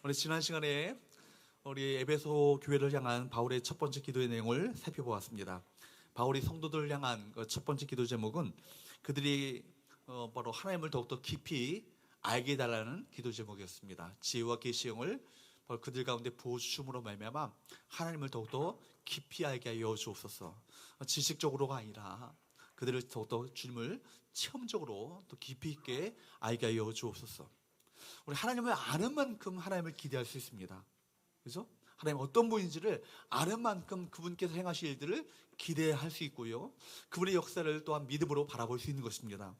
우리 지난 시간에 우리 에베소 교회를 향한 바울의 첫 번째 기도의 내용을 살펴보았습니다. 바울이 성도들을 향한 첫 번째 기도 제목은 그들이 바로 하나님을 더욱더 깊이 알게 해달라는 기도 제목이었습니다. 지혜와 계시형을 바로 그들 가운데 부어주심으로 말미암아 하나님을 더욱더 깊이 알게 하여 주옵소서. 지식적으로가 아니라 그들을 더욱더 주님을 체험적으로 또 깊이 있게 알게 하여 주옵소서. 우리 하나님을 아는 만큼 하나님을 기대할 수 있습니다. 그죠? 하나님 어떤 분인지를 아는 만큼 그분께서 행하실 일들을 기대할 수 있고요. 그분의 역사를 또한 믿음으로 바라볼 수 있는 것입니다.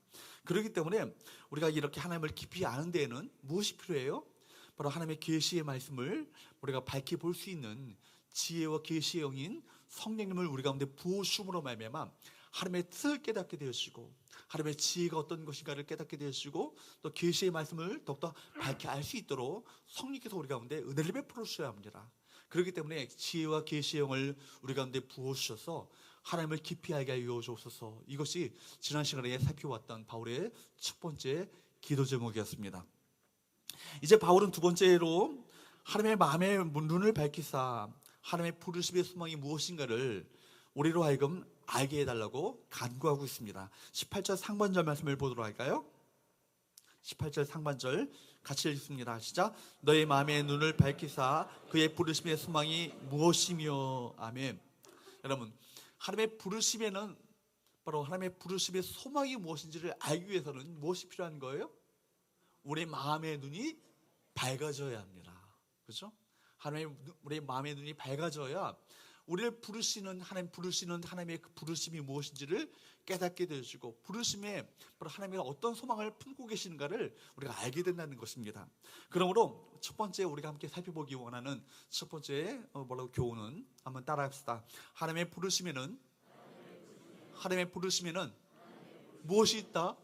그렇기 때문에 우리가 이렇게 하나님을 깊이 아는 데에는 무엇이 필요해요? 바로 하나님의 계시의 말씀을 우리가 밝히 볼 수 있는 지혜와 계시의 영인 성령님을 우리 가운데 부어주심으로 말미암아 하나님의 뜻을 깨닫게 되어지고 하나님의 지혜가 어떤 것인가를 깨닫게 되어지고 또 계시의 말씀을 더욱더 밝게 알 수 있도록 성령께서 우리 가운데 은혜를 베풀어 주셔야 합니다. 그렇기 때문에 지혜와 계시의 영을 우리 가운데 부어주셔서 하나님을 깊이 알게 하여 주옵소서. 이것이 지난 시간에 살펴왔던 바울의 첫 번째 기도 제목이었습니다. 이제 바울은 두 번째로 하나님의 마음의 눈을 밝히사 하나님의 부르심의 소망이 무엇인가를 우리로 하여금 알게 해달라고 간구하고 있습니다. 18절 상반절 말씀을 보도록 할까요? 18절 상반절 같이 읽습니다. 시작. 너의 마음의 눈을 밝히사 그의 부르심의 소망이 무엇이며. 아멘. 여러분, 하나님의 부르심에는 바로 하나님의 부르심의 소망이 무엇인지를 알기 위해서는 무엇이 필요한 거예요? 우리의 마음의 눈이 밝아져야 합니다. 그렇죠? 우리의 마음의 눈이 밝아져야 우리를 부르시는 하나님의 그 부르심이 무엇인지를 깨닫게 되어지고 부르심에 바로 하나님의 어떤 소망을 품고 계시는가를 우리가 알게 된다는 것입니다. 그러므로 첫 번째 우리가 함께 살펴보기 원하는 첫 번째 교훈은 한번 따라합시다. 하나님의 부르심에는 무엇이 있다?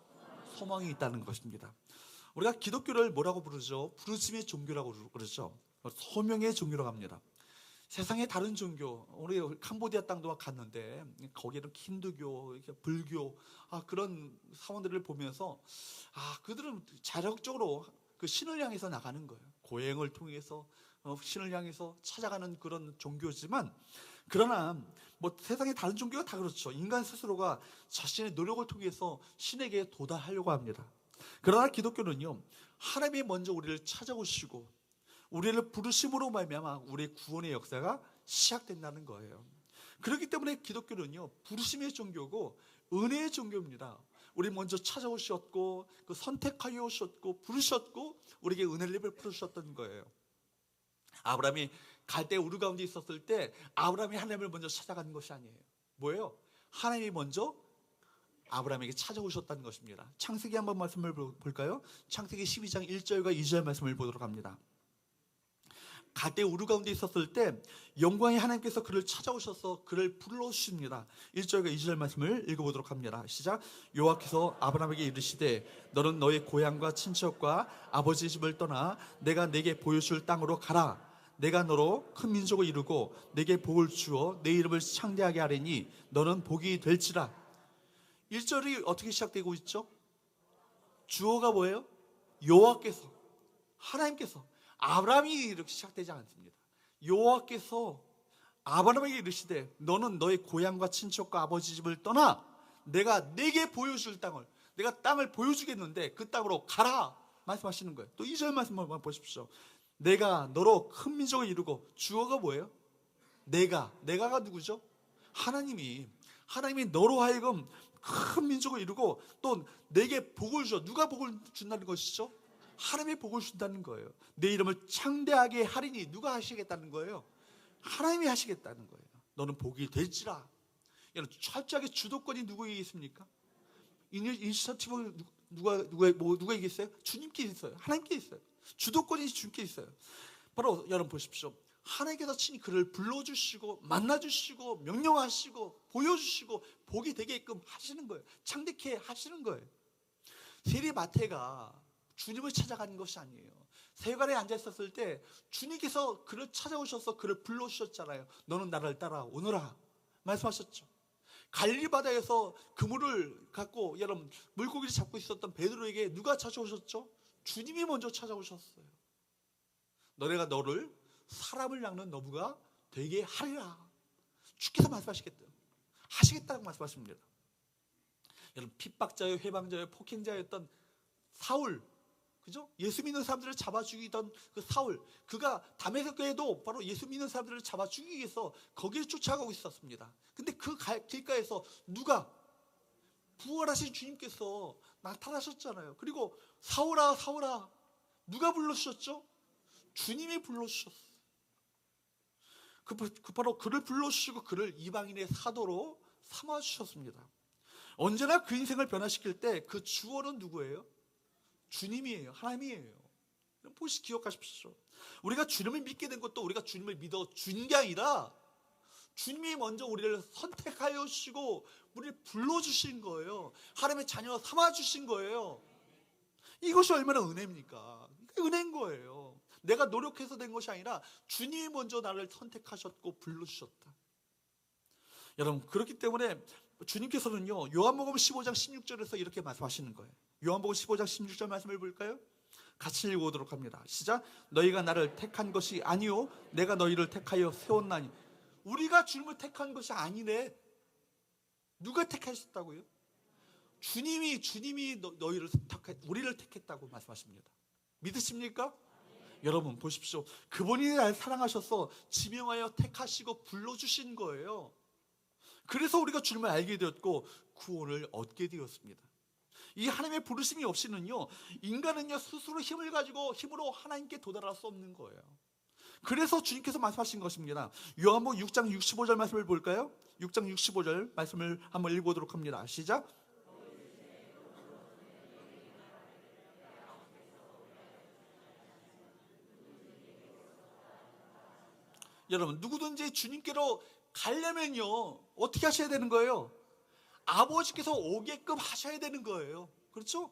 소망이 있다는 것입니다. 우리가 기독교를 뭐라고 부르죠? 부르심의 종교라고 그러죠. 소명의 종교라고 합니다. 세상의 다른 종교, 우리 캄보디아 땅도 갔는데 거기에는 힌두교, 불교 그런 사원들을 보면서 그들은 자력적으로 그 신을 향해서 나가는 거예요. 고행을 통해서 신을 향해서 찾아가는 그런 종교지만, 그러나 세상의 다른 종교가 다 그렇죠. 인간 스스로가 자신의 노력을 통해서 신에게 도달하려고 합니다. 그러나 기독교는요, 하나님이 먼저 우리를 찾아오시고 우리를 부르심으로 말미암아 우리의 구원의 역사가 시작된다는 거예요. 그렇기 때문에 기독교는요, 부르심의 종교고 은혜의 종교입니다. 우리 먼저 찾아오셨고 그 선택하여 오셨고 부르셨고 우리에게 은혜를 베풀어 주셨던 거예요. 아브라함이 갈대 우르 가운데 있었을 때 아브라함이 하나님을 먼저 찾아가는 것이 아니에요. 뭐예요? 하나님이 먼저 아브라함에게 찾아오셨다는 것입니다. 창세기 한번 말씀을 볼까요? 창세기 12장 1절과 2절 말씀을 보도록 합니다. 갈대 우르 가운데 있었을 때 영광의 하나님께서 그를 찾아오셔서 그를 불러주십니다. 1절과 2절 말씀을 읽어보도록 합니다. 시작. 여호와께서 아브라함에게 이르시되 너는 너의 고향과 친척과 아버지 집을 떠나 내가 내게 보여줄 땅으로 가라. 내가 너로 큰 민족을 이루고 내게 복을 주어 내 이름을 창대하게 하리니 너는 복이 될지라. 1절이 어떻게 시작되고 있죠? 주어가 뭐예요? 여호와께서, 하나님께서. 아브라함이 이렇게 시작되지 않습니다. 여호와께서 아브라함에게 이르시되 너는 너의 고향과 친척과 아버지 집을 떠나 내가 내게 보여줄 땅을, 내가 땅을 보여주겠는데 그 땅으로 가라 말씀하시는 거예요. 또 2절 말씀 한번 보십시오. 내가 너로 큰 민족을 이루고, 주어가 뭐예요? 내가가 누구죠? 하나님이 너로 하여금 큰 민족을 이루고 또 내게 복을 줘. 누가 복을 준다는 것이죠? 하나님의 복을 준다는 거예요. 내 이름을 창대하게 하리니 누가 하시겠다는 거예요? 하나님이 하시겠다는 거예요. 너는 복이 될지라. 여러분, 철저하게 주도권이 누구에게 있습니까? 이니셔티브 누구에게 있어요? 주님께 있어요. 하나님께 있어요. 주도권이 주님께 있어요. 바로 여러분 보십시오. 하나님께서 친히 그를 불러주시고 만나주시고 명령하시고 보여주시고 복이 되게끔 하시는 거예요. 창대케 하시는 거예요. 세리마태가 주님을 찾아가는 것이 아니에요. 세관에 앉아 있었을 때 주님께서 그를 찾아오셔서 그를 불러주셨잖아요. 너는 나를 따라오너라 말씀하셨죠. 갈릴리 바다에서 그물을 갖고 여러분 물고기를 잡고 있었던 베드로에게 누가 찾아오셨죠? 주님이 먼저 찾아오셨어요. 너네가 너를 사람을 낚는 너부가 되게 하리라. 주께서 하시겠다고 말씀하십니다. 여러분, 핍박자요, 회방자요, 폭행자였던 사울, 그죠? 예수 믿는 사람들을 잡아 죽이던 그 사울, 그가 다메섹에도 바로 예수 믿는 사람들을 잡아 죽이기 위해서 거기를 쫓아가고 있었습니다. 근데 그 길가에서 누가, 부활하신 주님께서 나타나셨잖아요. 그리고 사울아, 사울아, 누가 불러주셨죠? 주님이 불러주셨어요. 바로 그를 불러주시고 그를 이방인의 사도로 삼아주셨습니다. 언제나 그 인생을 변화시킬 때 그 주어는 누구예요? 주님이에요. 하나님이에요. 기억하십시오. 우리가 주님을 믿게 된 것도 우리가 주님을 믿어 준 게 아니라 주님이 먼저 우리를 선택하여 주시고 우리를 불러주신 거예요. 하나님의 자녀 삼아주신 거예요. 이것이 얼마나 은혜입니까? 은혜인 거예요. 내가 노력해서 된 것이 아니라 주님이 먼저 나를 선택하셨고 불러주셨다. 여러분, 그렇기 때문에 주님께서는요, 요한복음 15장 16절에서 이렇게 말씀하시는 거예요. 요한복음 15장 16절 말씀을 볼까요? 같이 읽어보도록 합니다. 시작. 너희가 나를 택한 것이 아니요 내가 너희를 택하여 세웠나니. 우리가 주님을 택한 것이 아니래. 누가 택하셨다고요? 주님이 너희를 우리를 택했다고 말씀하십니다. 믿으십니까? 여러분 보십시오. 그분이 날 사랑하셔서 지명하여 택하시고 불러주신 거예요. 그래서 우리가 주님을 알게 되었고 구원을 얻게 되었습니다. 이 하나님의 부르심이 없이는요, 인간은요 스스로 힘을 가지고 힘으로 하나님께 도달할 수 없는 거예요. 그래서 주님께서 말씀하신 것입니다. 요한복음 6장 65절 말씀을 볼까요? 6장 65절 말씀을 한번 읽어보도록 합니다. 시작. 여러분, 누구든지 주님께로 가려면요 어떻게 하셔야 되는 거예요? 아버지께서 오게끔 하셔야 되는 거예요. 그렇죠?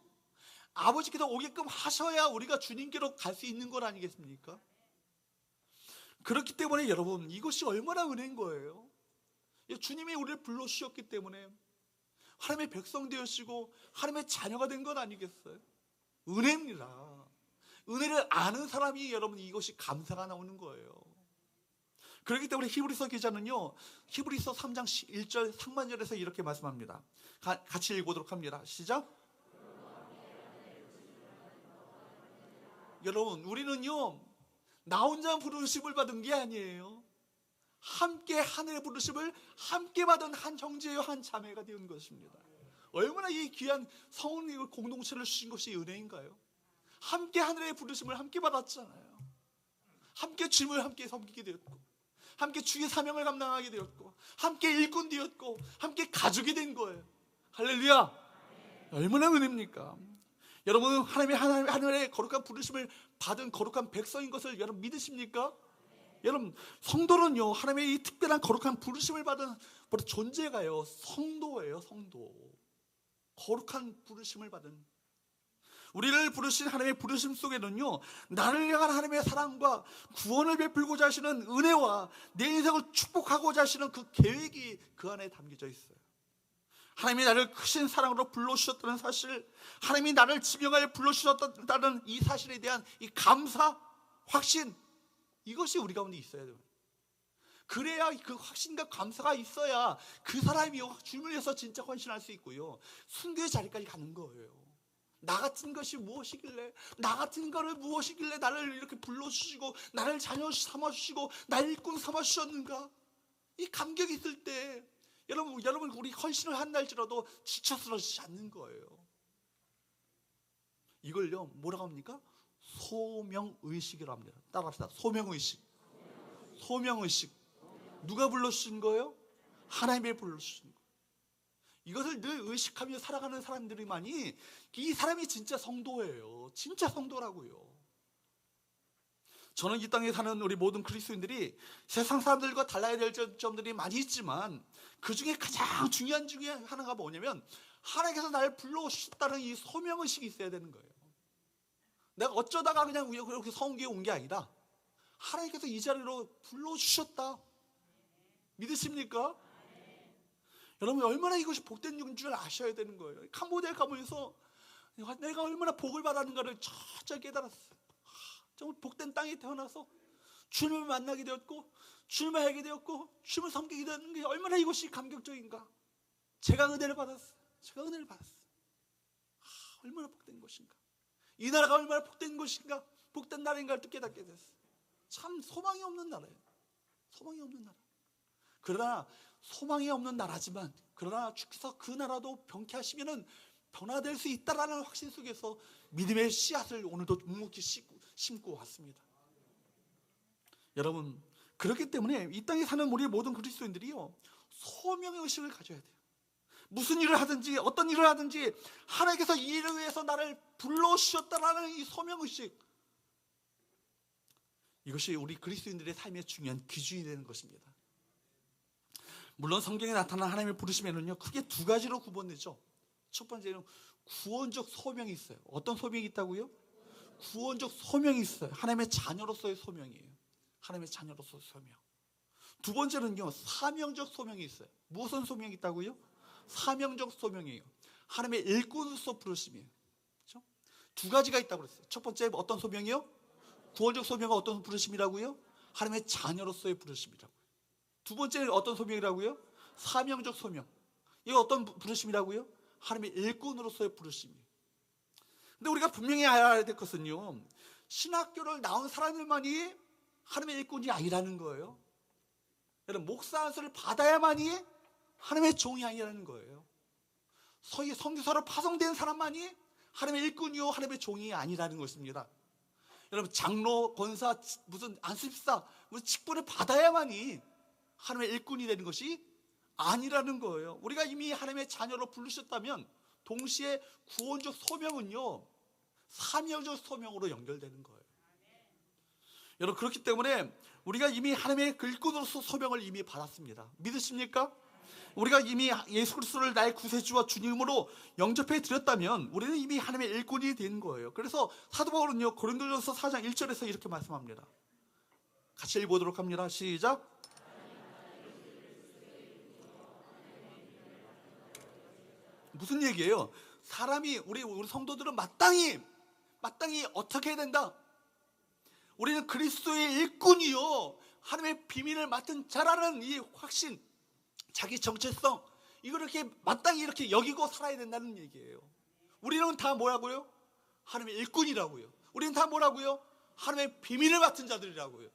아버지께서 오게끔 하셔야 우리가 주님께로 갈 수 있는 것 아니겠습니까? 그렇기 때문에 여러분, 이것이 얼마나 은혜인 거예요. 주님이 우리를 불러주셨기 때문에 하나님의 백성 되었시고 하나님의 자녀가 된 것 아니겠어요? 은혜입니다. 은혜를 아는 사람이 여러분 이것이 감사가 나오는 거예요. 그렇기 때문에 히브리서 기자는요, 히브리서 3장 1절 상반절에서 이렇게 말씀합니다. 같이 읽어보도록 합니다. 시작. 여러분, 우리는요 나 혼자 부르심을 받은 게 아니에요. 함께 하늘의 부르심을 함께 받은 한 형제요 한 자매가 되는 것입니다. 얼마나 이 귀한 성령 공동체를 주신 것이 은혜인가요? 함께 하늘의 부르심을 함께 받았잖아요. 함께 주님을 함께 섬기게 되었고, 함께 주의 사명을 감당하게 되었고, 함께 일꾼 되었고, 함께 가족이 된 거예요. 할렐루야! 얼마나 은혜입니까? 여러분, 하늘의 거룩한 부르심을 받은 거룩한 백성인 것을 여러분 믿으십니까? 여러분, 성도는요 하나님의 이 특별한 거룩한 부르심을 받은 존재가요 성도예요. 성도. 거룩한 부르심을 받은, 우리를 부르신 하나님의 부르심 속에는요 나를 향한 하나님의 사랑과 구원을 베풀고자 하시는 은혜와 내 인생을 축복하고자 하시는 그 계획이 그 안에 담겨져 있어요. 하나님이 나를 크신 사랑으로 불러주셨다는 사실, 하나님이 나를 지명하여 불러주셨다는 이 사실에 대한 이 감사, 확신, 이것이 우리 가운데 있어야 돼요. 그래야 그 확신과 감사가 있어야 그 사람이요 주님을 위해서 진짜 헌신할 수 있고요 순교의 자리까지 가는 거예요. 나 같은 것이 무엇이길래, 나 같은 거를 무엇이길래 나를 이렇게 불러주시고 나를 자녀 삼아주시고 나를 일꾼 삼아주셨는가. 이 감격이 있을 때 여러분 우리 헌신을 한날지라도 지쳐 쓰러지지 않는 거예요. 이걸요 뭐라고 합니까? 소명의식이라고 합니다. 따라합시다. 소명의식. 소명의식. 누가 불러주신 거예요? 하나님이 불러주신 거예요. 이것을 늘 의식하며 살아가는 사람들이만이 이 사람이 진짜 성도예요. 진짜 성도라고요. 저는 이 땅에 사는 우리 모든 그리스도인들이 세상 사람들과 달라야 될 점들이 많이 있지만 그 중에 가장 중요한 중에 하나가 뭐냐면 하나님께서 나를 불러주셨다는 이 소명의식이 있어야 되는 거예요. 내가 어쩌다가 그냥 이렇게 성교에 온 게 아니라 하나님께서 이 자리로 불러주셨다. 믿으십니까? 여러분, 얼마나 이것이 복된 일인 줄 아셔야 되는 거예요. 캄보디아에 가면서 내가 얼마나 복을 받았는가를 철저히 깨달았어요. 정말 복된 땅에 태어나서 주님을 만나게 되었고 주님을 알게 되었고 주님을 섬기게 되는 게 얼마나 이것이 감격적인가. 제가 은혜를 받았어요. 제가 은혜를 받았어요. 얼마나 복된 것인가. 이 나라가 얼마나 복된 것인가, 복된 나라인가를 또 깨닫게 됐어요. 참 소망이 없는 나라예요. 소망이 없는 나라. 그러나 소망이 없는 나라지만 그러나 주께서 그 나라도 병쾌하시면은 변화될 수 있다라는 확신 속에서 믿음의 씨앗을 오늘도 묵묵히 심고 왔습니다. 여러분, 그렇기 때문에 이 땅에 사는 우리 모든 그리스도인들이요, 소명의 의식을 가져야 돼요. 무슨 일을 하든지 어떤 일을 하든지 하나님께서 이 일을 위해서 나를 불러주셨다라는 이 소명의식, 이것이 우리 그리스도인들의 삶의 중요한 기준이 되는 것입니다. 물론 성경에 나타난 하나님의 부르심에는요, 크게 두 가지로 구분되죠. 첫 번째는 구원적 소명이 있어요. 어떤 소명이 있다고요? 구원적 소명이 있어요. 하나님의 자녀로서의 소명이에요. 하나님의 자녀로서의 소명. 두 번째는요, 사명적 소명이 있어요. 무슨 소명이 있다고요? 사명적 소명이에요. 하나님의 일꾼으로서 부르심이에요. 그렇죠? 두 가지가 있다고 그랬어요. 첫 번째 어떤 소명이요? 구원적 소명은 어떤 부르심이라고요? 하나님의 자녀로서의 부르심이라고요. 두 번째는 어떤 소명이라고요? 사명적 소명. 이거 어떤 부르심이라고요? 하나님의 일꾼으로서의 부르심이에요. 근데 우리가 분명히 알아야 될 것은요, 신학교를 나온 사람들만이 하나님의 일꾼이 아니라는 거예요. 여러분, 목사 안수를 받아야만이 하나님의 종이 아니라는 거예요. 선교사로 파송된 사람만이 하나님의 일꾼이요 하나님의 종이 아니라는 것입니다. 여러분, 장로, 권사, 무슨 안수집사, 무슨 직분을 받아야만이 하나님의 일꾼이 되는 것이 아니라는 거예요. 우리가 이미 하나님의 자녀로 부르셨다면 동시에 구원적 소명은요, 사명적 소명으로 연결되는 거예요. 여러분, 그렇기 때문에 우리가 이미 하나님의 일꾼으로서 소명을 이미 받았습니다. 믿으십니까? 우리가 이미 예수 그리스도를 나의 구세주와 주님으로 영접해 드렸다면 우리는 이미 하나님의 일꾼이 된 거예요. 그래서 사도 바울은요, 고린도전서 4장 1절에서 이렇게 말씀합니다. 같이 읽어보도록 합니다. 시작. 무슨 얘기예요? 사람이 우리 성도들은 마땅히 어떻게 해야 된다? 우리는 그리스도의 일꾼이요, 하나님의 비밀을 맡은 자라는 이 확신, 자기 정체성, 이걸 이렇게 마땅히 이렇게 여기고 살아야 된다는 얘기예요. 우리는 다 뭐라고요? 하나님의 일꾼이라고요. 우리는 다 뭐라고요? 하나님의 비밀을 맡은 자들이라고요.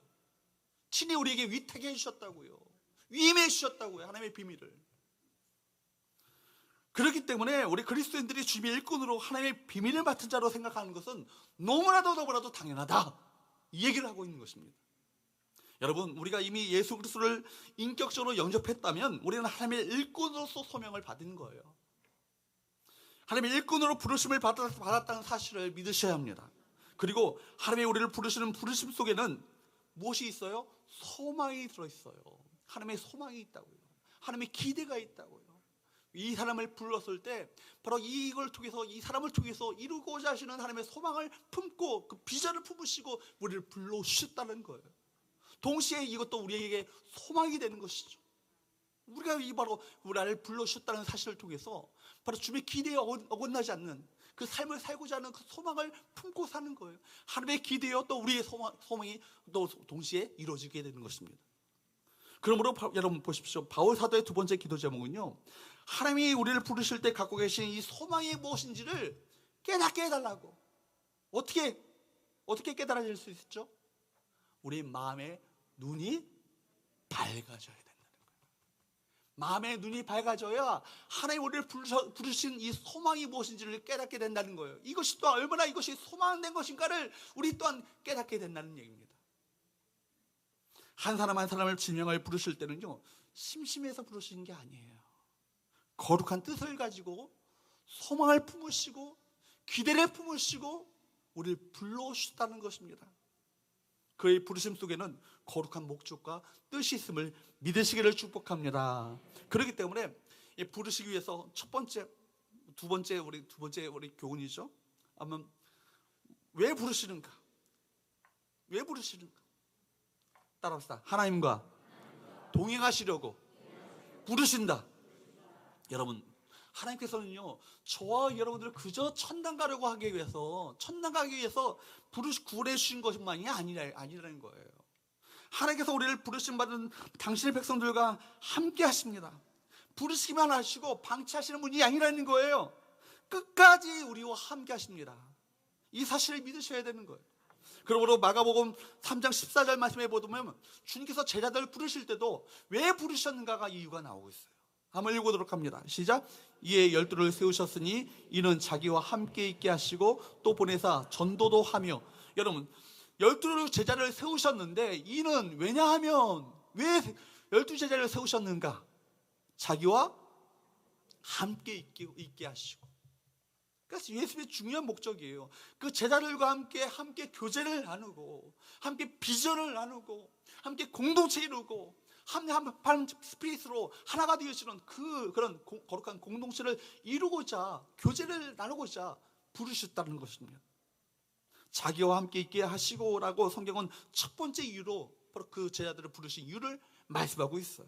친히 우리에게 위탁해 주셨다고요. 위임해 주셨다고요. 하나님의 비밀을. 그렇기 때문에 우리 그리스도인들이 주님의 일꾼으로 하나님의 비밀을 맡은 자로 생각하는 것은 너무나도 당연하다, 이 얘기를 하고 있는 것입니다. 여러분, 우리가 이미 예수 그리스도를 인격적으로 영접했다면 우리는 하나님의 일꾼으로서 소명을 받은 거예요. 하나님의 일꾼으로 부르심을 받았다는 사실을 믿으셔야 합니다. 그리고 하나님의 우리를 부르시는 부르심 속에는 무엇이 있어요? 소망이 들어있어요. 하나님의 소망이 있다고요. 하나님의 기대가 있다고요. 이 사람을 불렀을 때 바로 이걸 통해서, 이 사람을 통해서 이루고자 하시는 하나님의 소망을 품고 그 비전을 품으시고 우리를 불러주셨다는 거예요. 동시에 이것도 우리에게 소망이 되는 것이죠. 우리가 이 바로 우리를 불러주셨다는 사실을 통해서 바로 주님의 기대에 어긋나지 않는 그 삶을 살고자 하는 그 소망을 품고 사는 거예요. 하나님의 기대여 또 우리의 소망이 또 동시에 이루어지게 되는 것입니다. 그러므로 여러분 보십시오. 바울 사도의 두 번째 기도 제목은요, 하나님이 우리를 부르실 때 갖고 계신 이 소망이 무엇인지를 깨닫게 해달라고. 어떻게 깨달아질 수 있죠? 우리 마음의 눈이 밝아져야 된다는 거예요. 마음의 눈이 밝아져야 하나님 우리를 부르신 이 소망이 무엇인지를 깨닫게 된다는 거예요. 이것이 또 얼마나 이것이 소망된 것인가를 우리 또한 깨닫게 된다는 얘기입니다. 한 사람 한 사람을 지명을 부르실 때는요, 심심해서 부르시는 게 아니에요. 거룩한 뜻을 가지고 소망을 품으시고 기대를 품으시고 우리를 불러오셨다는 것입니다. 그의 부르심 속에는 거룩한 목적과 뜻이 있음을 믿으시기를 축복합니다. 그렇기 때문에 부르시기 위해서 두 번째 우리 교훈이죠. 아마 왜 부르시는가? 왜 부르시는가? 따라합시다. 하나님과 동행하시려고 부르신다. 여러분, 하나님께서는요, 저와 여러분들을 그저 천당 가려고 하기 위해서, 천당 가기 위해서 구원해 주신 것만이 아니라는 거예요. 하나님께서 우리를 부르심 받은 당신의 백성들과 함께 하십니다. 부르시기만 하시고 방치하시는 분이 아니라는 거예요. 끝까지 우리와 함께 하십니다. 이 사실을 믿으셔야 되는 거예요. 그러므로 마가복음 3장 14절 말씀에 보면 주님께서 제자들을 부르실 때도 왜 부르셨는가가 이유가 나오고 있어요. 한번 읽어보도록 합니다. 시작. 이에 12를 세우셨으니 이는 자기와 함께 있게 하시고 또 보내사 전도도 하며. 여러분, 12 제자를 세우셨는데 이는 왜냐하면, 왜 12 제자를 세우셨는가? 자기와 함께 있게 하시고. 그래서 예수님의 중요한 목적이에요. 그 제자들과 함께 교제를 나누고, 함께 비전을 나누고, 함께 공동체 이루고, 한 스피릿으로 하나가 되어지는 그런 거룩한 공동체를 이루고자, 교제를 나누고자 부르셨다는 것입니다. 자기와 함께 있게 하시고라고 성경은 첫 번째 이유로 바로 그 제자들을 부르신 이유를 말씀하고 있어요.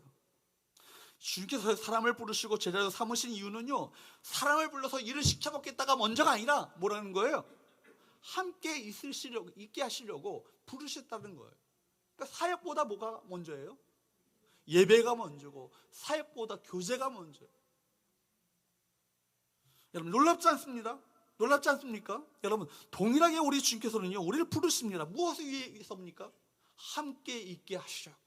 주님께서 사람을 부르시고 제자로 삼으신 이유는요, 사람을 불러서 일을 시켜먹겠다가 먼저가 아니라 뭐라는 거예요? 함께 있게 하시려고 부르셨다는 거예요. 그러니까 사역보다 뭐가 먼저예요? 예배가 먼저고 사역보다 교제가 먼저예요. 여러분, 놀랍지 않습니다? 놀랍지 않습니까? 여러분, 동일하게 우리 주님께서는요, 우리를 부르십니다. 무엇을 위해서입니까? 함께 있게 하시라고.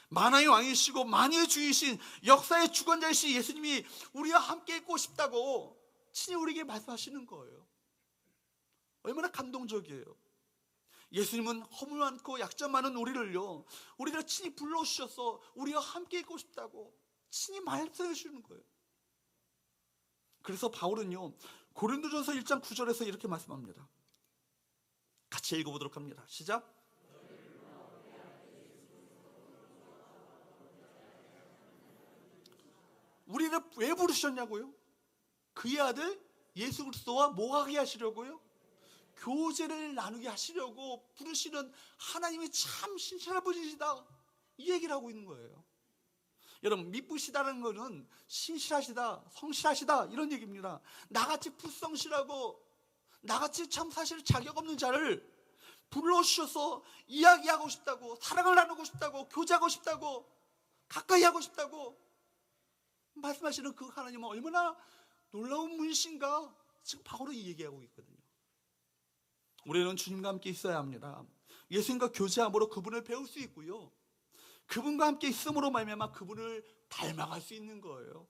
만화의 왕이시고 만유의 주이신 역사의 주관자이신 예수님이 우리와 함께 있고 싶다고 친히 우리에게 말씀하시는 거예요. 얼마나 감동적이에요. 예수님은 허물 많고 약점 많은 우리를 친히 불러주셔서 우리와 함께 있고 싶다고 친히 말씀해 주시는 거예요. 그래서 바울은요, 고린도전서 1장 9절에서 이렇게 말씀합니다. 같이 읽어보도록 합니다. 시작. 우리를 왜 부르셨냐고요? 그의 아들 예수 그리스도와 뭐 하게 하시려고요? 교제를 나누게 하시려고 부르시는 하나님이 참 신실한 분이시다, 이 얘기를 하고 있는 거예요. 여러분, 미쁘시다는 것은 신실하시다, 성실하시다, 이런 얘기입니다. 나같이 불성실하고 나같이 참 사실 자격 없는 자를 불러주셔서 이야기하고 싶다고, 사랑을 나누고 싶다고, 교제하고 싶다고, 가까이 하고 싶다고 말씀하시는 그 하나님은 얼마나 놀라운 분이신가, 지금 바울이 얘기하고 있거든요. 우리는 주님과 함께 있어야 합니다. 예수님과 교제함으로 그분을 배울 수 있고요, 그분과 함께 있음으로 말미암아 그분을 닮아갈 수 있는 거예요.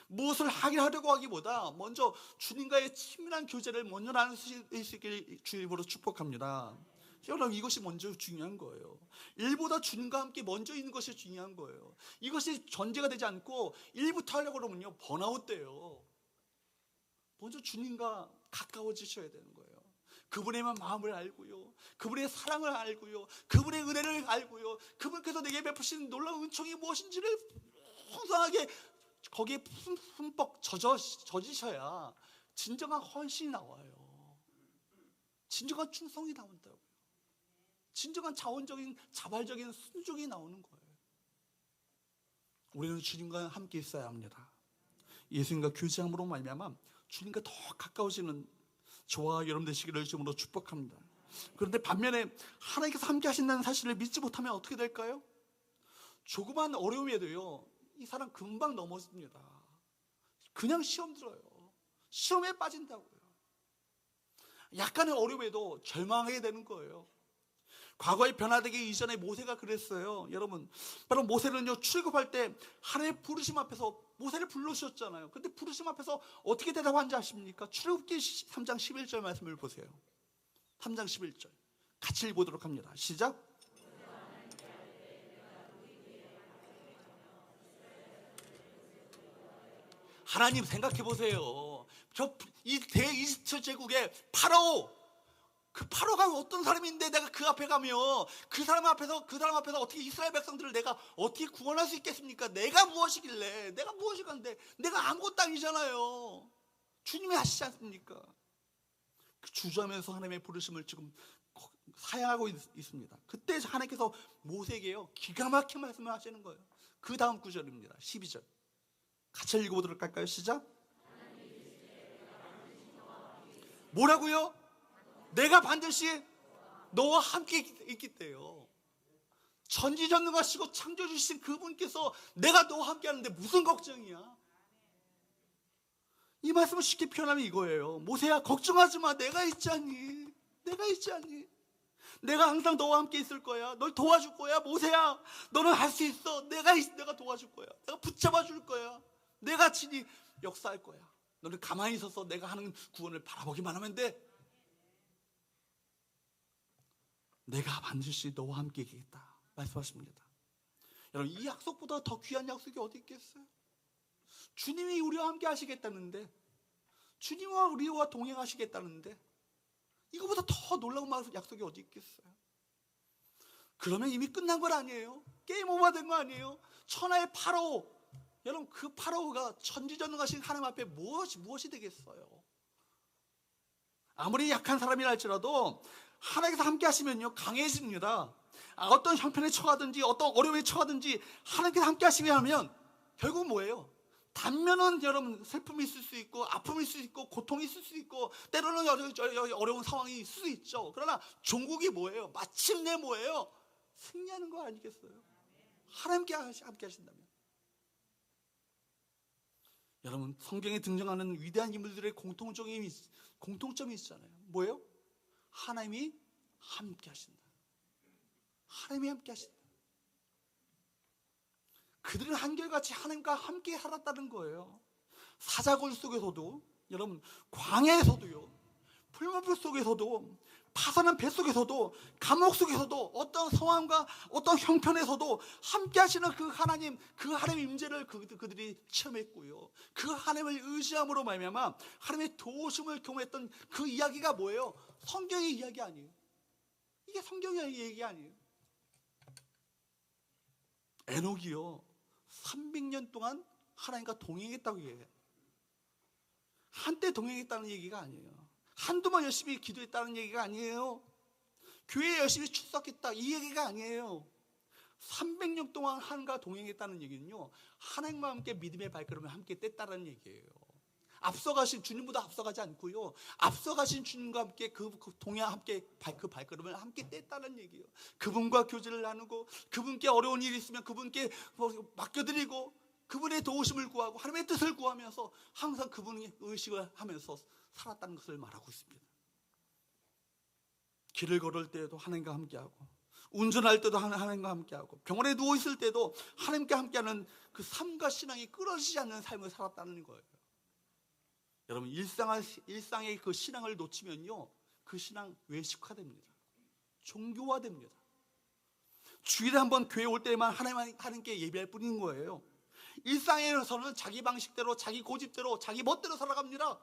무엇을 하려고 하기보다 먼저 주님과의 친밀한 교제를 먼저 나눌 수 있길 주님으로 축복합니다. 여러분, 이것이 먼저 중요한 거예요. 일보다 주님과 함께 먼저 있는 것이 중요한 거예요. 이것이 전제가 되지 않고 일부터 하려고 그러면요, 번아웃 돼요. 먼저 주님과 가까워지셔야 되는 거예요. 그분의 마음을 알고요, 그분의 사랑을 알고요, 그분의 은혜를 알고요, 그분께서 내게 베푸신 놀라운 은총이 무엇인지를 풍성하게 거기에 흠뻑 젖으셔야 진정한 헌신이 나와요. 진정한 충성이 나온다고요. 진정한 자발적인 순종이 나오는 거예요. 우리는 주님과 함께 있어야 합니다. 예수님과 교제함으로 말미암아 주님과 더 가까워지는 저와 여러분 되시기를 주님으로 축복합니다. 그런데 반면에 하나님께서 함께 하신다는 사실을 믿지 못하면 어떻게 될까요? 조그만 어려움에도요, 이 사람 금방 넘어집니다. 그냥 시험 들어요. 시험에 빠진다고요. 약간의 어려움에도 절망하게 되는 거예요. 과거에 변화되기 이전에 모세가 그랬어요. 여러분, 바로 모세는요, 출애굽할 때 하나님의 부르심 앞에서 모세를 불러주셨잖아요. 근데 부르심 앞에서 어떻게 대답한지 아십니까? 출애굽기 3장 11절 말씀을 보세요. 3장 11절 같이 읽어보도록 합니다. 시작. 하나님 생각해 보세요. 이 대이집트 제국의 파라오, 그 파라오가 어떤 사람인데 내가 그 앞에 가면 그 사람 앞에서 어떻게 이스라엘 백성들을 내가 어떻게 구원할 수 있겠습니까? 내가 무엇이길래, 내가 무엇이간데, 내가 아무것도 아니잖아요. 주님이 하시지 않습니까? 그 주저하면서 하나님의 부르심을 지금 사양하고 있습니다. 그때 하나님께서 모세에게요, 기가 막힌 말씀을 하시는 거예요. 그 다음 구절입니다. 12절 같이 읽어보도록 할까요? 시작. 뭐라고요? 내가 반드시 너와 함께 있기 때요. 전지전능하시고 창조주신 그분께서 내가 너와 함께 하는데 무슨 걱정이야? 이 말씀을 쉽게 표현하면 이거예요. 모세야, 걱정하지 마. 내가 있지 않니? 내가 있지 않니? 내가 항상 너와 함께 있을 거야. 널 도와줄 거야. 모세야, 너는 할 수 있어. 내가 도와줄 거야. 내가 붙잡아 줄 거야. 내가 친히 역사할 거야. 너는 가만히 있어서 내가 하는 구원을 바라보기만 하면 돼. 내가 반드시 너와 함께 있겠다 말씀하십니다. 여러분, 이 약속보다 더 귀한 약속이 어디 있겠어요? 주님이 우리와 함께 하시겠다는데, 주님과 우리와 동행하시겠다는데, 이거보다 더 놀라운 약속이 어디 있겠어요? 그러면 이미 끝난 건 아니에요. 게임 오버 된 거 아니에요. 천하의 파라오, 여러분, 그 파라오가 전지전능하신 하나님 앞에 무엇이 되겠어요? 아무리 약한 사람이라 할지라도 하나님께서 함께 하시면요, 강해집니다. 어떤 형편에 처하든지 어떤 어려움에 처하든지 하나님께서 함께 하시면 결국 뭐예요? 단면은 여러분 슬픔이 있을 수 있고 아픔이 있을 수 있고 고통이 있을 수 있고 때로는 어려운 상황이 있을 수 있죠. 그러나 종국이 뭐예요? 마침내 뭐예요? 승리하는 거 아니겠어요? 하나님께 함께 하신다면. 여러분, 성경에 등장하는 위대한 인물들의 공통점이 있잖아요. 뭐예요? 하나님이 함께 하신다. 하나님이 함께 하신다. 그들은 한결같이 하나님과 함께 살았다는 거예요. 사자굴 속에서도, 여러분, 광야에서도요, 풀무불 속에서도, 파산한 배 속에서도, 감옥 속에서도, 어떤 상황과 어떤 형편에서도 함께 하시는 그 하나님의 임재를 그들이 체험했고요. 그 하나님을 의지함으로 말미암아 하나님의 도우심을 경험했던 그 이야기가 뭐예요? 성경의 이야기 아니에요. 이게 성경의 얘기 아니에요. 에녹이요, 300년 동안 하나님과 동행했다고 얘기해요. 한때 동행했다는 얘기가 아니에요. 한두 번 열심히 기도했다는 얘기가 아니에요. 교회에 열심히 출석했다, 이 얘기가 아니에요. 300년 동안 하나님과 동행했다는 얘기는요, 하나님과 함께 믿음의 발걸음을 함께 뗐다는 얘기예요. 앞서가신 주님보다 앞서가지 않고요, 앞서가신 주님과 함께 그 발걸음을 함께 뗐다는 얘기예요. 그분과 교제를 나누고, 그분께 어려운 일이 있으면 그분께 맡겨드리고, 그분의 도우심을 구하고 하나님의 뜻을 구하면서 항상 그분의 의식을 하면서 살았다는 것을 말하고 있습니다. 길을 걸을 때에도 하나님과 함께하고, 운전할 때도 하나님과 함께하고, 병원에 누워있을 때도 하나님과 함께하는 그 삶과 신앙이 끊어지지 않는 삶을 살았다는 거예요. 여러분, 일상의 그 신앙을 놓치면요, 그 신앙 외식화됩니다. 종교화됩니다. 주일에 한번 교회 올 때만 하나님께 예배할 뿐인 거예요. 일상에서는 자기 방식대로, 자기 고집대로, 자기 멋대로 살아갑니다.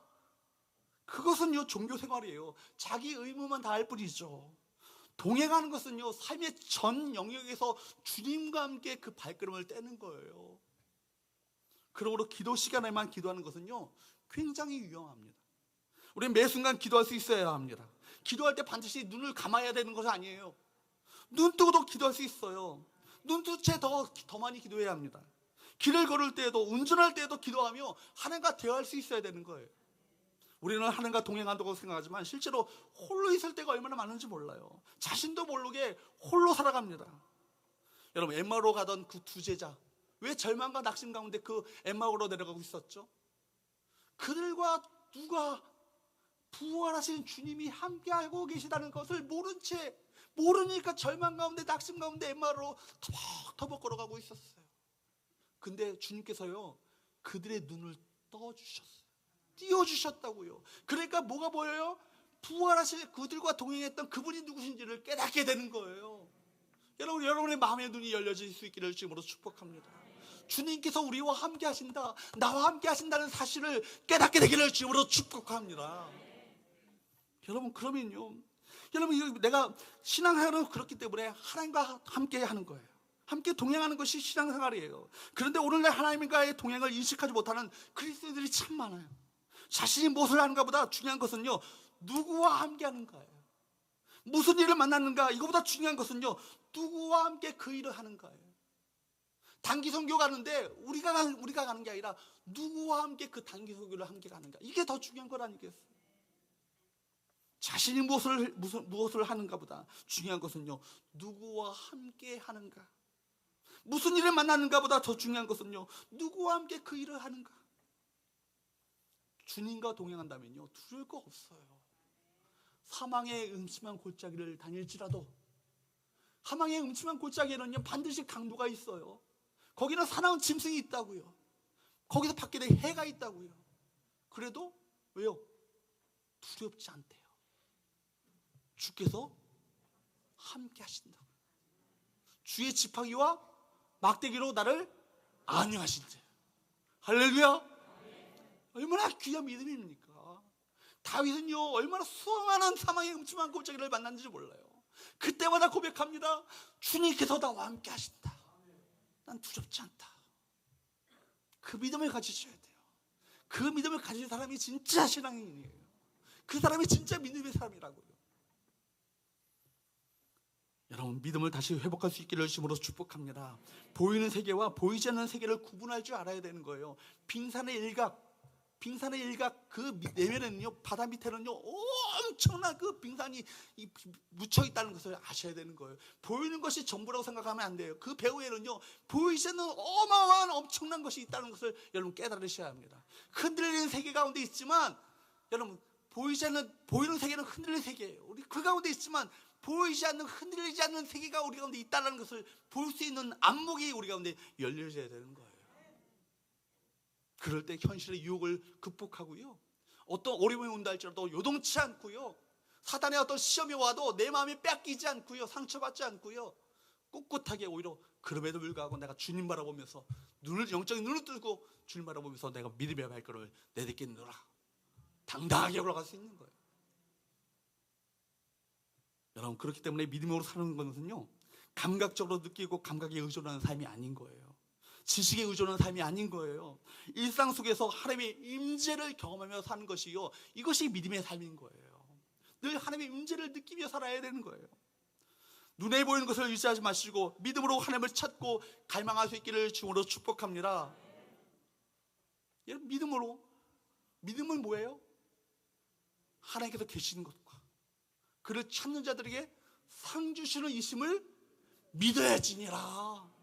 그것은요, 종교 생활이에요. 자기 의무만 다할 뿐이죠. 동행하는 것은요, 삶의 전 영역에서 주님과 함께 그 발걸음을 떼는 거예요. 그러므로 기도 시간에만 기도하는 것은요, 굉장히 위험합니다. 우리는 매 순간 기도할 수 있어야 합니다. 기도할 때 반드시 눈을 감아야 되는 것이 아니에요. 눈 뜨고도 기도할 수 있어요. 눈 뜰 때 더 많이 기도해야 합니다. 길을 걸을 때에도, 운전할 때에도 기도하며 하나님과 대화할 수 있어야 되는 거예요. 우리는 하나님과 동행한다고 생각하지만 실제로 홀로 있을 때가 얼마나 많은지 몰라요. 자신도 모르게 홀로 살아갑니다. 여러분, 엠마오로 가던 그 두 제자, 왜 절망과 낙심 가운데 그 엠마오로 내려가고 있었죠? 그들과 누가 부활하신 주님이 함께하고 계시다는 것을 모르니까 절망 가운데, 낙심 가운데 엠마오로 터벅터벅 걸어가고 있었어요. 근데 주님께서요, 그들의 눈을 떠주셨어요. 띄워주셨다고요. 그러니까 뭐가 보여요? 부활하신 그들과 동행했던 그분이 누구신지를 깨닫게 되는 거예요. 여러분의 마음의 눈이 열려질 수 있기를 주님으로 축복합니다. 주님께서 우리와 함께 하신다, 나와 함께 하신다는 사실을 깨닫게 되기를 주님으로 축복합니다. 여러분, 그러면요, 여러분, 내가 신앙생활은 그렇기 때문에 하나님과 함께 하는 거예요. 함께 동행하는 것이 신앙생활이에요. 그런데 오늘날 하나님과의 동행을 인식하지 못하는 그리스도인들이 참 많아요. 자신이 무엇을 하는가 보다 중요한 것은요, 누구와 함께 하는가예요. 무슨 일을 만났는가, 이거보다 중요한 것은요, 누구와 함께 그 일을 하는가예요. 단기 선교 가는데 우리가 가는 게 아니라 누구와 함께 그 단기 선교를 함께 가는가, 이게 더 중요한 것 아니겠어요? 자신이 무엇을 하는가 보다 중요한 것은요, 누구와 함께 하는가. 무슨 일을 만나는가 보다 더 중요한 것은요, 누구와 함께 그 일을 하는가. 주님과 동행한다면요, 두려울 거 없어요. 사망의 음침한 골짜기를 다닐지라도, 사망의 음침한 골짜기에는요 반드시 강도가 있어요. 거기는 사나운 짐승이 있다고요. 거기서 받게 될 해가 있다고요. 그래도 왜요? 두렵지 않대요. 주께서 함께 하신다고요. 주의 지팡이와 막대기로 나를 안위하신대요. 할렐루야. 얼마나 귀한 믿음입니까? 다윗은요 얼마나 수많은 사망의 음침한 골짜기를 만났는지 몰라요. 그때마다 고백합니다. 주님께서 나와 함께 하신다. 난 두렵지 않다. 그 믿음을 가지셔야 돼요. 그 믿음을 가진 사람이 진짜 신앙인이에요. 그 사람이 진짜 믿음의 사람이라고요. 여러분, 믿음을 다시 회복할 수 있기를 주님으로 축복합니다. 보이는 세계와 보이지 않는 세계를 구분할 줄 알아야 되는 거예요. 빙산의 일각 그 내면에는요, 바다 밑에는요 엄청난 그 빙산이 묻혀 있다는 것을 아셔야 되는 거예요. 보이는 것이 전부라고 생각하면 안 돼요. 그 배후에는요 보이지 않는 어마어마한 엄청난 것이 있다는 것을 여러분 깨달으셔야 합니다. 흔들리는 세계 가운데 있지만, 여러분 보이는 세계는 흔들리는 세계예요. 우리 그 가운데 있지만 보이지 않는, 흔들리지 않는 세계가 우리 가운데 있다는 것을 볼 수 있는 안목이 우리 가운데 열려져야 되는 거예요. 그럴 때 현실의 유혹을 극복하고요, 어떤 어려움이 온다 할지라도 요동치 않고요, 사단의 어떤 시험이 와도 내 마음이 뺏기지 않고요, 상처받지 않고요, 꿋꿋하게 오히려 그럼에도 불구하고 내가 주님 바라보면서 영적인 눈을 뜨고 주님 바라보면서 내가 믿음의 발걸음을 내딛겠노라, 당당하게 올라갈 수 있는 거예요. 여러분, 그렇기 때문에 믿음으로 사는 것은요 감각적으로 느끼고 감각에 의존하는 삶이 아닌 거예요. 지식에 의존하는 삶이 아닌 거예요. 일상 속에서 하나님의 임재를 경험하며 사는 것이요, 이것이 믿음의 삶인 거예요. 늘 하나님의 임재를 느끼며 살아야 되는 거예요. 눈에 보이는 것을 의지하지 마시고 믿음으로 하나님을 찾고 갈망할 수 있기를 주님으로 축복합니다. 여러분, 믿음은 뭐예요? 하나님께서 계시는 것과 그를 찾는 자들에게 상 주시는 이심을 믿어야지니라.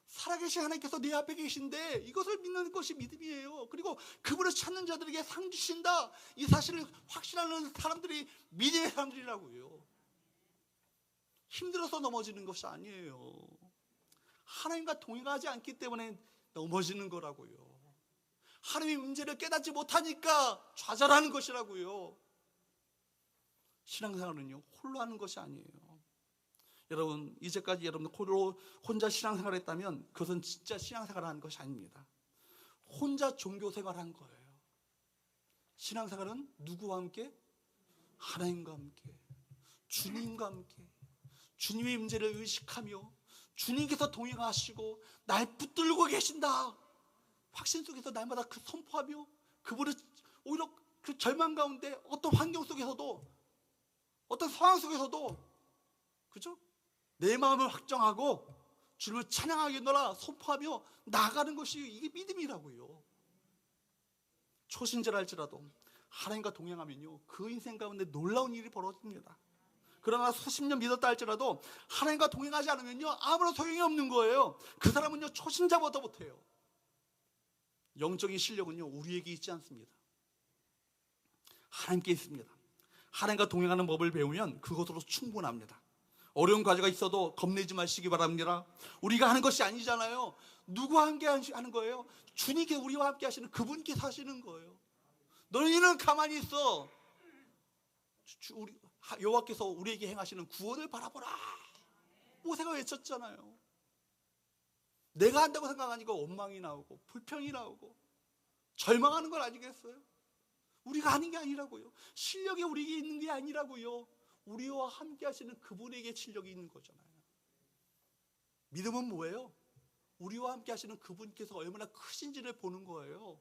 살아계신 하나님께서 내 앞에 계신데 이것을 믿는 것이 믿음이에요. 그리고 그분을 찾는 자들에게 상 주신다, 이 사실을 확신하는 사람들이 믿음의 사람들이라고요. 힘들어서 넘어지는 것이 아니에요. 하나님과 동행하지 않기 때문에 넘어지는 거라고요. 하나님의 문제를 깨닫지 못하니까 좌절하는 것이라고요. 신앙생활은요 홀로 하는 것이 아니에요. 여러분, 이제까지 여러분 홀로 혼자 신앙생활을 했다면 그것은 진짜 신앙생활을 하는 것이 아닙니다. 혼자 종교생활을 한 거예요. 신앙생활은 누구와 함께? 하나님과 함께, 주님과 함께, 주님의 임재를 의식하며 주님께서 동행하시고 날 붙들고 계신다, 확신 속에서 날마다 그 선포하며 그분을 오히려 그 절망 가운데 어떤 환경 속에서도, 어떤 상황 속에서도, 그죠? 내 마음을 확정하고 주님을 찬양하겠노라 선포하며 나아가는 것이 이게 믿음이라고요. 초신자랄지라도 하나님과 동행하면요 그 인생 가운데 놀라운 일이 벌어집니다. 그러나 수십 년 믿었다 할지라도 하나님과 동행하지 않으면요 아무런 소용이 없는 거예요. 그 사람은요 초신자보다 못해요. 영적인 실력은요 우리에게 있지 않습니다. 하나님께 있습니다. 하나님과 동행하는 법을 배우면 그것으로 충분합니다. 어려운 과제가 있어도 겁내지 마시기 바랍니다. 우리가 하는 것이 아니잖아요. 누구와 함께 하는 거예요? 주님께 우리와 함께 하시는 그분께 사시는 거예요. 너희는 가만히 있어. 여호와께서 우리에게 행하시는 구원을 바라보라. 모세가 외쳤잖아요. 내가 한다고 생각하니까 원망이 나오고 불평이 나오고 절망하는 건 아니겠어요? 우리가 하는 게 아니라고요. 실력이 우리에게 있는 게 아니라고요. 우리와 함께 하시는 그분에게 실력이 있는 거잖아요. 믿음은 뭐예요? 우리와 함께 하시는 그분께서 얼마나 크신지를 보는 거예요.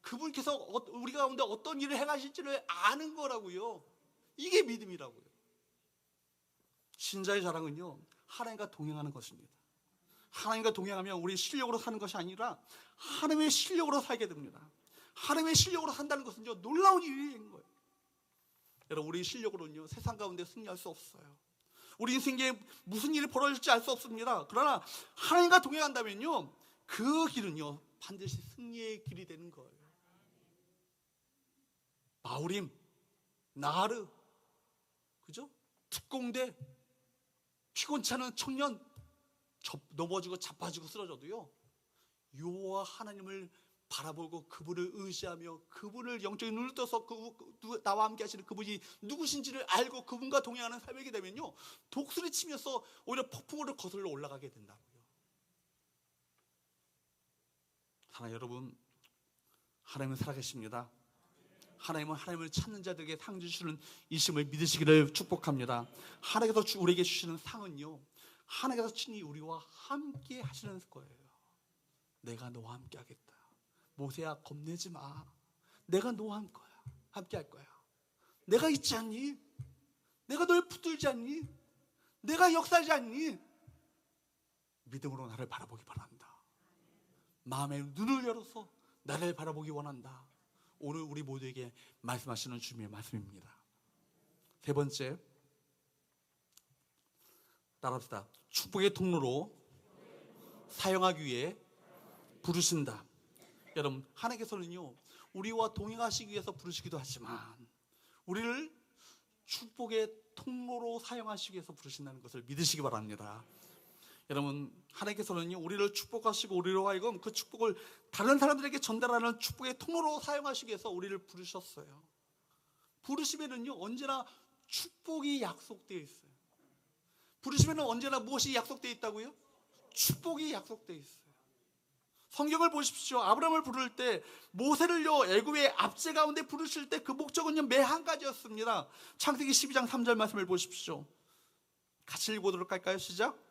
그분께서 우리 가운데 어떤 일을 행하실지를 아는 거라고요. 이게 믿음이라고요. 신자의 자랑은요 하나님과 동행하는 것입니다. 하나님과 동행하면 우리 실력으로 사는 것이 아니라 하나님의 실력으로 살게 됩니다. 하나님의 실력으로 산다는 것은요, 놀라운 일인 거예요. 여러분, 우리 실력으로는요, 세상 가운데 승리할 수 없어요. 우리 인생에 무슨 일이 벌어질지 알 수 없습니다. 그러나 하나님과 동행한다면요, 그 길은요 반드시 승리의 길이 되는 거예요. 바울임, 나하르, 그죠? 특공대, 피곤치 않은 청년, 넘어지고 자빠지고 쓰러져도요, 여호와 하나님을 바라보고 그분을 의지하며 그분을 영적인 눈을 떠서 나와 함께 하시는 그분이 누구신지를 알고 그분과 동행하는 삶이게 되면요, 독수리 치면서 오히려 폭풍으로 거슬러 올라가게 된다고요. 사랑 여러분, 하나님은 살아계십니다. 하나님은 하나님을 찾는 자들에게 상 주시는 이심을 믿으시기를 축복합니다. 하나님께서 우리에게 주시는 상은요, 하나님께서 친히 우리와 함께 하시는 거예요. 내가 너와 함께 하겠다. 모세야, 겁내지 마. 내가 너와 함께 할 거야. 내가 있지 않니? 내가 널 붙들지 않니? 내가 역사하지 않니? 믿음으로 나를 바라보기 바란다. 마음의 눈을 열어서 나를 바라보기 원한다. 오늘 우리 모두에게 말씀하시는 주님의 말씀입니다. 세 번째, 따라합시다. 축복의 통로로 사용하기 위해 부르신다. 여러분, 하나님께서는요, 우리와 동행하시기 위해서 부르시기도 하지만 우리를 축복의 통로로 사용하시기 위해서 부르신다는 것을 믿으시기 바랍니다. 여러분, 하나님께서는요, 우리를 축복하시고 우리로 하여금 그 축복을 다른 사람들에게 전달하는 축복의 통로로 사용하시기 위해서 우리를 부르셨어요. 부르시면은요, 언제나 축복이 약속되어 있어요. 부르시면은 언제나 무엇이 약속되어 있다고요? 축복이 약속되어 있어요. 성경을 보십시오. 아브라함을 부를 때, 모세를요 애굽의 압제 가운데 부르실 때 그 목적은요 매 한 가지였습니다. 창세기 12장 3절 말씀을 보십시오. 같이 읽어보도록 할까요? 시작.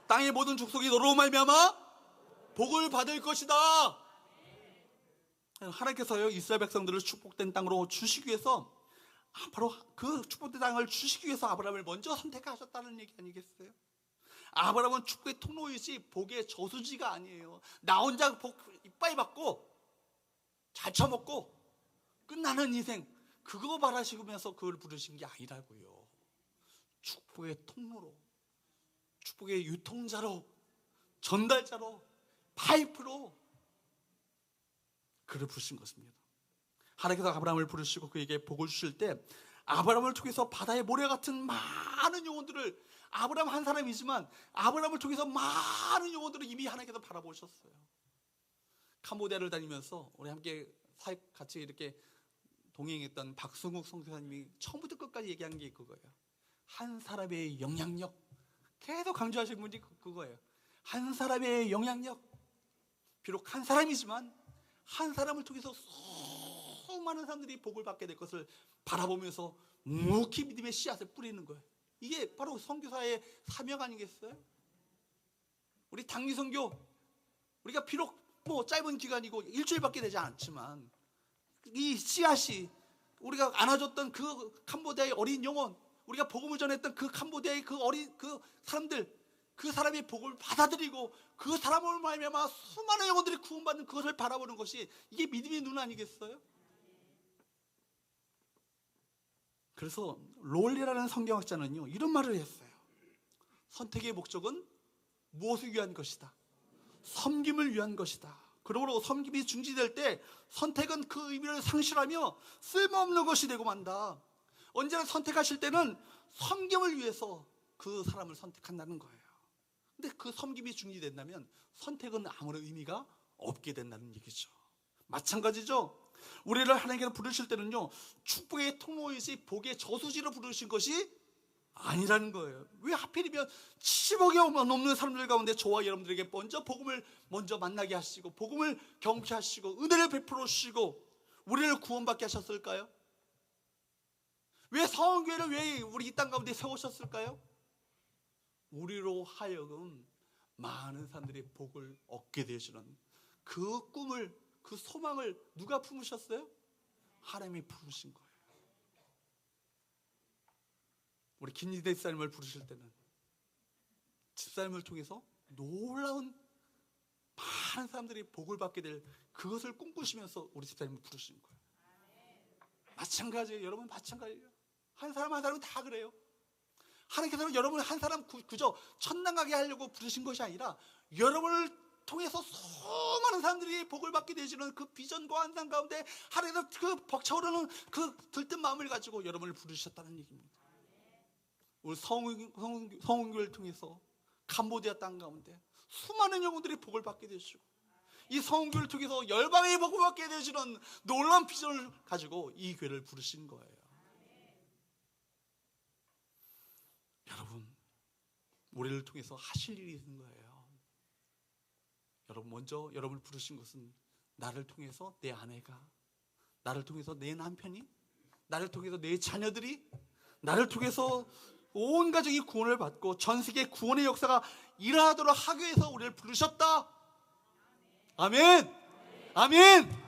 땅의 모든 족속이 너로 말미암아 복을 받을 것이다. 하나님께서요, 이스라엘 백성들을 축복된 땅으로 주시기 위해서, 바로 그 축복된 땅을 주시기 위해서 아브라함을 먼저 선택하셨다는 얘기 아니겠어요? 아브라함은 축복의 통로이지 복의 저수지가 아니에요. 나 혼자 복 이빠이 받고 잘 처먹고 끝나는 인생, 그거 바라시면서 그걸 부르신 게 아니라고요. 축복의 통로로, 축복의 유통자로, 전달자로, 파이프로 그를 부르신 것입니다. 하나님께서 아브라함을 부르시고 그에게 복을 주실 때, 아브라함을 통해서 바다의 모래 같은 많은 영혼들을, 아브라함 한 사람이지만 아브라함을 통해서 많은 영혼들을 이미 하나님께서 바라보셨어요. 캄보디아를 다니면서 우리 함께 같이 이렇게 동행했던 박승욱 선교사님이 처음부터 끝까지 얘기한 게 그거예요. 한 사람의 영향력, 계속 강조하신 분이 그거예요. 한 사람의 영향력. 비록 한 사람이지만 한 사람을 통해서 수많은 사람들이 복을 받게 될 것을 바라보면서 묵히 믿음의 씨앗을 뿌리는 거예요. 이게 바로 선교사의 사명 아니겠어요? 우리 단기 선교, 우리가 비록 짧은 기간이고 일주일밖에 되지 않지만 이 씨앗이, 우리가 안아줬던 그 캄보디아의 어린 영혼, 우리가 복음을 전했던 그 캄보디아의 그 어린 그 사람들, 그 사람의 복을 받아들이고 그 사람을 말미암아 수많은 영혼들이 구원받는 그것을 바라보는 것이, 이게 믿음의 눈 아니겠어요? 그래서 롤리라는 성경학자는요 이런 말을 했어요. 선택의 목적은 무엇을 위한 것이다? 섬김을 위한 것이다. 그러므로 섬김이 중지될 때 선택은 그 의미를 상실하며 쓸모없는 것이 되고 만다. 언제나 선택하실 때는 섬김을 위해서 그 사람을 선택한다는 거예요. 근데 그 섬김이 중지된다면 선택은 아무런 의미가 없게 된다는 얘기죠. 마찬가지죠. 우리를 하나님께서 부르실 때는요 축복의 통로이지 복의 저수지로 부르신 것이 아니라는 거예요. 왜 하필이면 70억이 넘는 사람들 가운데 저와 여러분들에게 먼저 복음을 먼저 만나게 하시고 복음을 경험케 하시고 은혜를 베풀어 주시고 우리를 구원받게 하셨을까요? 왜 성교회를 왜 우리 이 땅 가운데 세우셨을까요? 우리로 하여금 많은 사람들이 복을 얻게 되시는 그 꿈을, 그 소망을 누가 품으셨어요? 하나님이 부르신 거예요. 우리 김희대 집사님을 부르실 때는 집사님을 통해서 놀라운 많은 사람들이 복을 받게 될 그것을 꿈꾸시면서 우리 집사님을 부르신 거예요. 마찬가지예요. 여러분 마찬가지예요. 한 사람 한 사람은 다 그래요. 하나님께서는 여러분 한 사람 그저 천당 가게 하려고 부르신 것이 아니라 여러분을 통해서 수많은 사람들이 복을 받게 되시는 그 비전과 환상 가운데 하나님께서 그 벅차오르는 그 들뜬 마음을 가지고 여러분을 부르셨다는 얘기입니다. 우리 성운교를 통해서 캄보디아 땅 가운데 수많은 영혼들이 복을 받게 되시고 이 성운교를 통해서 열방의 복을 받게 되시는 놀라운 비전을 가지고 이 교회를 부르신 거예요. 여러분, 우리를 통해서 하실 일이 있는 거예요. 여러분, 먼저 여러분을 부르신 것은 나를 통해서 내 아내가, 나를 통해서 내 남편이, 나를 통해서 내 자녀들이, 나를 통해서 온 가정이 구원을 받고 전 세계 구원의 역사가 일어나도록 하기 위해서 우리를 부르셨다. 아멘. 아멘.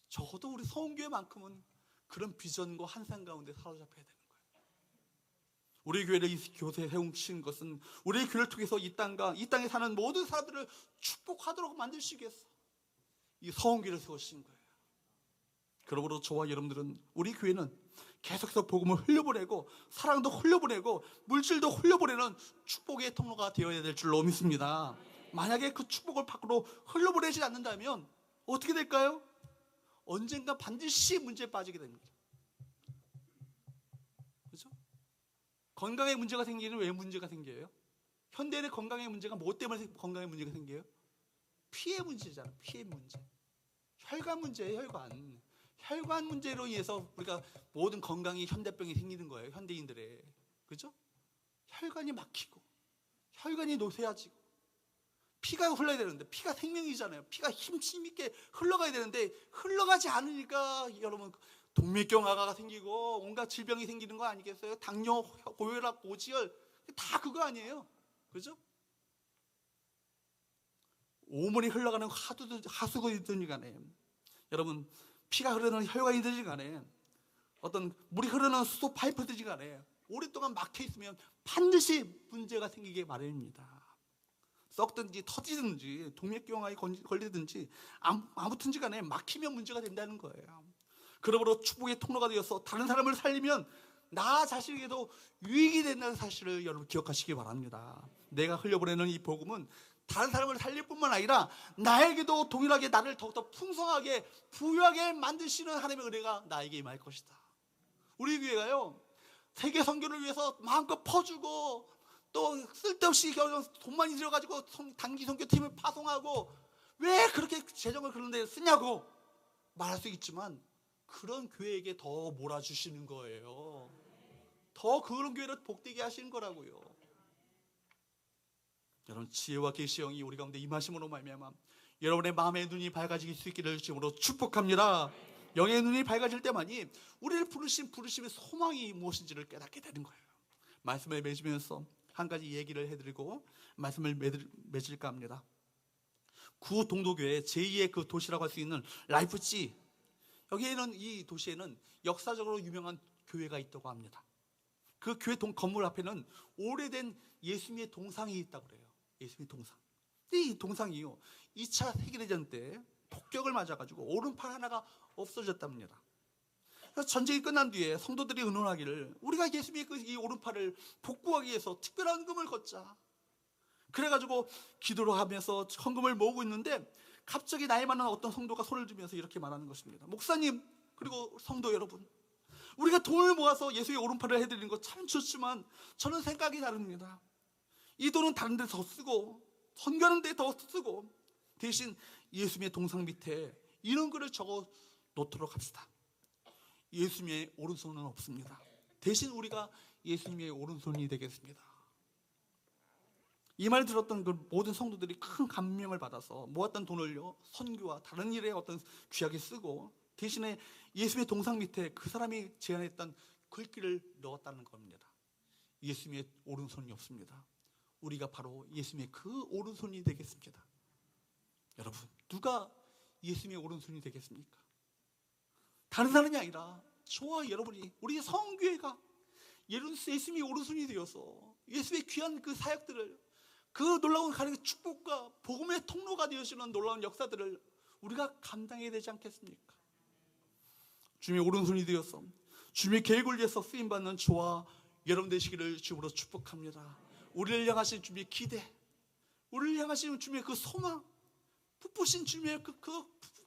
적어도 우리 성교회만큼은 그런 비전과 환상 가운데 사로잡혀야 되는 거예요. 우리 교회를 이 교회에 세우신 것은 우리 교회를 통해서 이 땅과 이 땅에 사는 모든 사람들을 축복하도록 만드시기 위해서 이 성교회를 세우신 거예요. 그러므로 저와 여러분들은 우리 교회는 계속해서 복음을 흘려보내고 사랑도 흘려보내고 물질도 흘려보내는 축복의 통로가 되어야 될 줄로 믿습니다. 만약에 그 축복을 밖으로 흘려보내지 않는다면 어떻게 될까요? 언젠가 반드시 문제에 빠지게 됩니다. 그렇죠? 건강에 문제가 생기는 왜 문제가 생겨요? 현대인의 건강에 문제가 뭐 때문에 건강에 문제가 생겨요? 피해 문제잖아요. 피해 문제. 혈관 문제예요. 혈관 문제로 인해서 우리가 모든 건강이 현대병이 생기는 거예요. 현대인들의. 그죠? 혈관이 막히고 혈관이 노쇠해지고 피가 흘러야 되는데 피가 생명이잖아요. 피가 힘있게 흘러가야 되는데 흘러가지 않으니까 여러분 동맥경화가 생기고 온갖 질병이 생기는 거 아니겠어요? 당뇨, 고혈압, 고지혈 다 그거 아니에요. 그죠? 오물이 흘러가는 하수구이든지 간에 여러분 피가 흐르는 혈관이든지 간에 어떤 물이 흐르는 수도 파이프든지 간에 오랫동안 막혀 있으면 반드시 문제가 생기게 마련입니다. 썩든지 터지든지 동맥경화에 걸리든지 아무튼지 간에 막히면 문제가 된다는 거예요. 그러므로 축복의 통로가 되어서 다른 사람을 살리면 나 자신에게도 유익이 된다는 사실을 여러분 기억하시기 바랍니다. 내가 흘려보내는 이 복음은 다른 사람을 살릴 뿐만 아니라 나에게도 동일하게 나를 더욱더 풍성하게 부유하게 만드시는 하나님의 은혜가 나에게 임할 것이다. 우리 교회가요 세계 선교를 위해서 마음껏 퍼주고 또 쓸데없이 돈 많이 들여가지고 단기 선교팀을 파송하고 왜 그렇게 재정을 그런 데 쓰냐고 말할 수 있지만 그런 교회에게 더 몰아주시는 거예요. 더 그런 교회를 복되게 하시는 거라고요. 여러분 지혜와 계시의 영이 우리 가운데 임하심으로 말미암아 여러분의 마음의 눈이 밝아질 수 있기를 주님으로 축복합니다. 영의 눈이 밝아질 때만이 우리를 부르심의 소망이 무엇인지를 깨닫게 되는 거예요. 말씀을 맺으면서 한 가지 얘기를 해드리고 말씀을 맺을까 합니다. 구 동도교회 제2의 그 도시라고 할 수 있는 라이프치, 여기에는 이 도시에는 역사적으로 유명한 교회가 있다고 합니다. 그 교회 건물 앞에는 오래된 예수님의 동상이 있다고 그래요. 예수님의 동상. 이 동상이요 2차 세계대전 때 폭격을 맞아가지고 오른팔 하나가 없어졌답니다. 그래서 전쟁이 끝난 뒤에 성도들이 의논하기를 우리가 예수님의 이 오른팔을 복구하기 위해서 특별한 헌금을 걷자. 그래가지고 기도를 하면서 헌금을 모으고 있는데 갑자기 나이 많은 어떤 성도가 손을 들면서 이렇게 말하는 것입니다. 목사님 그리고 성도 여러분, 우리가 돈을 모아서 예수의 오른팔을 해드리는 거 참 좋지만 저는 생각이 다릅니다. 이 돈은 다른 데 더 쓰고 선교하는 데 더 쓰고 대신 예수님의 동상 밑에 이런 글을 적어 놓도록 합시다. 예수님의 오른손은 없습니다. 대신 우리가 예수님의 오른손이 되겠습니다. 이 말 들었던 그 모든 성도들이 큰 감명을 받아서 모았던 돈을요 선교와 다른 일에 어떤 귀하게 쓰고 대신에 예수님의 동상 밑에 그 사람이 제안했던 글귀를 넣었다는 겁니다. 예수님의 오른손이 없습니다. 우리가 바로 예수님의 그 오른손이 되겠습니다. 여러분 누가 예수님의 오른손이 되겠습니까? 다른 사람이 아니라 저와 여러분이, 우리 성교회가 예수님이 오른손이 되어서 예수의 귀한 그 사역들을, 그 놀라운 가정의 축복과 복음의 통로가 되어주는 놀라운 역사들을 우리가 감당해야 되지 않겠습니까? 주님의 오른손이 되어서 주님의 계획을 위해서 쓰임받는 저와 여러분 되시기를 주님으로 축복합니다. 우리를 향하신 주님의 기대, 우리를 향하신 주님의 그 소망, 부푸신 주님의 그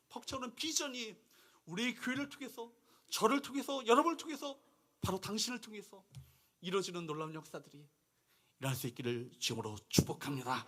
벅차오는 비전이 우리의 교회를 통해서, 저를 통해서, 여러분을 통해서, 바로 당신을 통해서 이루어지는 놀라운 역사들이 일어날 수 있기를 주님으로 축복합니다.